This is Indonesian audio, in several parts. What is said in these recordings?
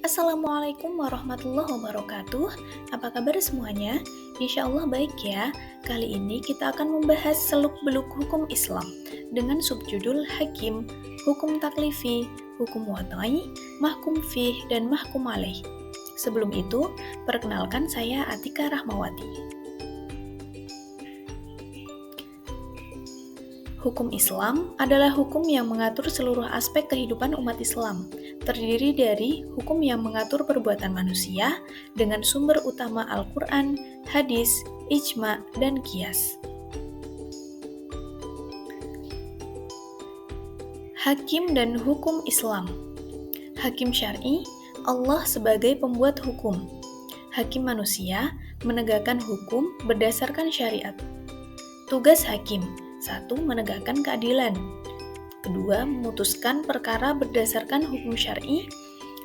Assalamualaikum warahmatullahi wabarakatuh. Apa kabar semuanya? Insya Allah baik ya. Kali ini kita akan membahas seluk-beluk hukum Islam dengan subjudul Hakim, Hukum Taklifi, Hukum Wadai, Mahkum Fih, dan Mahkum Alaih. Sebelum itu, perkenalkan saya Atika Rahmawati. Hukum Islam adalah hukum yang mengatur seluruh aspek kehidupan umat Islam, terdiri dari hukum yang mengatur perbuatan manusia dengan sumber utama Al-Quran, hadis, ijma, dan qiyas. Hakim dan hukum Islam. Hakim syar'i, Allah sebagai pembuat hukum. Hakim manusia, menegakkan hukum berdasarkan syariat. Tugas hakim: 1. Menegakkan keadilan. 2. Memutuskan perkara berdasarkan hukum syar'i,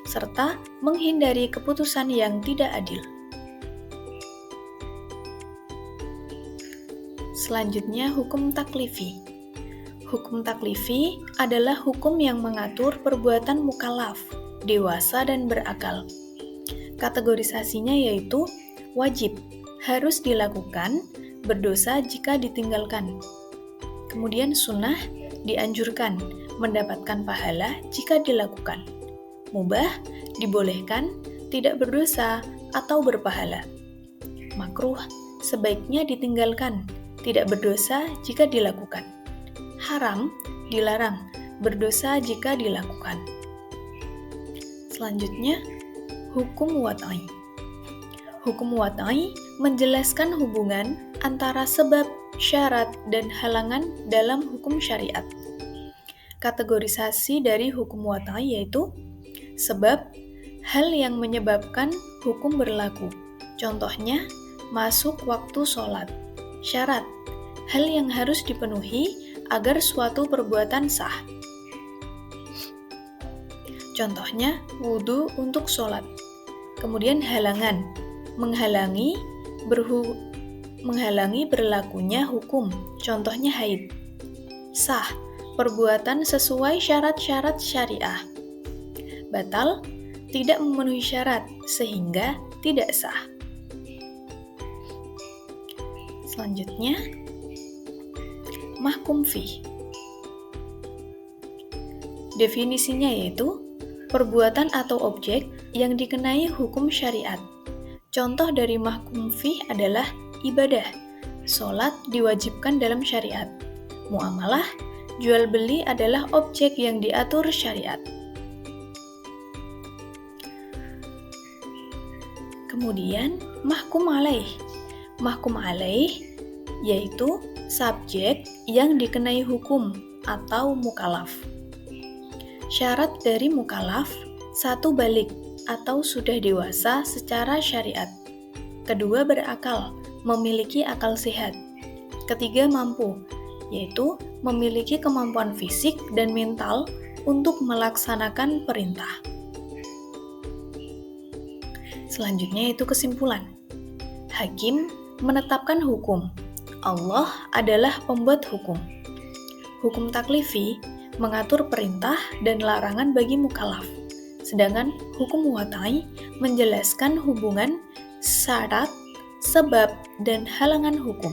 serta menghindari keputusan yang tidak adil. Selanjutnya, hukum taklifi. Hukum taklifi adalah hukum yang mengatur perbuatan mukallaf, dewasa dan berakal. Kategorisasinya yaitu wajib, harus dilakukan, berdosa jika ditinggalkan. Kemudian sunnah, dianjurkan, mendapatkan pahala jika dilakukan. Mubah, dibolehkan, tidak berdosa atau berpahala. Makruh, sebaiknya ditinggalkan, tidak berdosa jika dilakukan. Haram, dilarang, berdosa jika dilakukan. Selanjutnya, hukum wadai. Hukum wadai menjelaskan hubungan antara sebab, syarat, dan halangan dalam hukum syariat. Kategorisasi dari hukum wadai yaitu sebab, hal yang menyebabkan hukum berlaku. Contohnya, masuk waktu sholat. Syarat, hal yang harus dipenuhi agar suatu perbuatan sah. Contohnya, wudhu untuk sholat. Kemudian halangan, menghalangi berlakunya hukum, contohnya haid. Sah, perbuatan sesuai syarat-syarat syariah. Batal, tidak memenuhi syarat, sehingga tidak sah. Selanjutnya, mahkum fih. Definisinya yaitu perbuatan atau objek yang dikenai hukum syariat. Contoh dari mahkum fih adalah ibadah. Sholat diwajibkan dalam syariat. Muamalah, jual beli adalah objek yang diatur syariat. Kemudian, mahkum alaih. Mahkum alaih yaitu subjek yang dikenai hukum atau mukallaf. Syarat dari mukallaf: 1. Balik atau sudah dewasa secara syariat. 2. Berakal, memiliki akal sehat. 3. Mampu, yaitu memiliki kemampuan fisik dan mental untuk melaksanakan perintah. Selanjutnya yaitu kesimpulan. Hakim menetapkan hukum. Allah adalah pembuat hukum. Hukum taklifi mengatur perintah dan larangan bagi mukallaf. Sedangkan hukum wadai menjelaskan hubungan syarat, sebab, dan halangan hukum.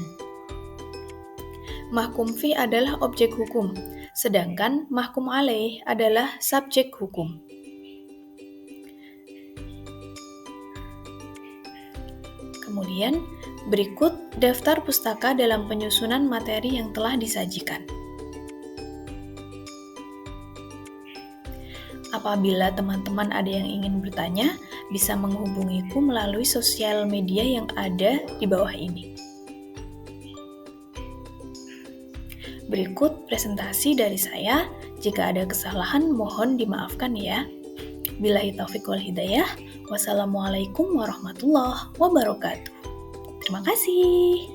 Mahkum fih adalah objek hukum, sedangkan mahkum alaih adalah subjek hukum. Kemudian, berikut daftar pustaka dalam penyusunan materi yang telah disajikan. Apabila teman-teman ada yang ingin bertanya, bisa menghubungiku melalui sosial media yang ada di bawah ini. Berikut presentasi dari saya. Jika ada kesalahan, mohon dimaafkan ya. Billahi taufiq wal hidayah. Wassalamualaikum warahmatullahi wabarakatuh. Terima kasih.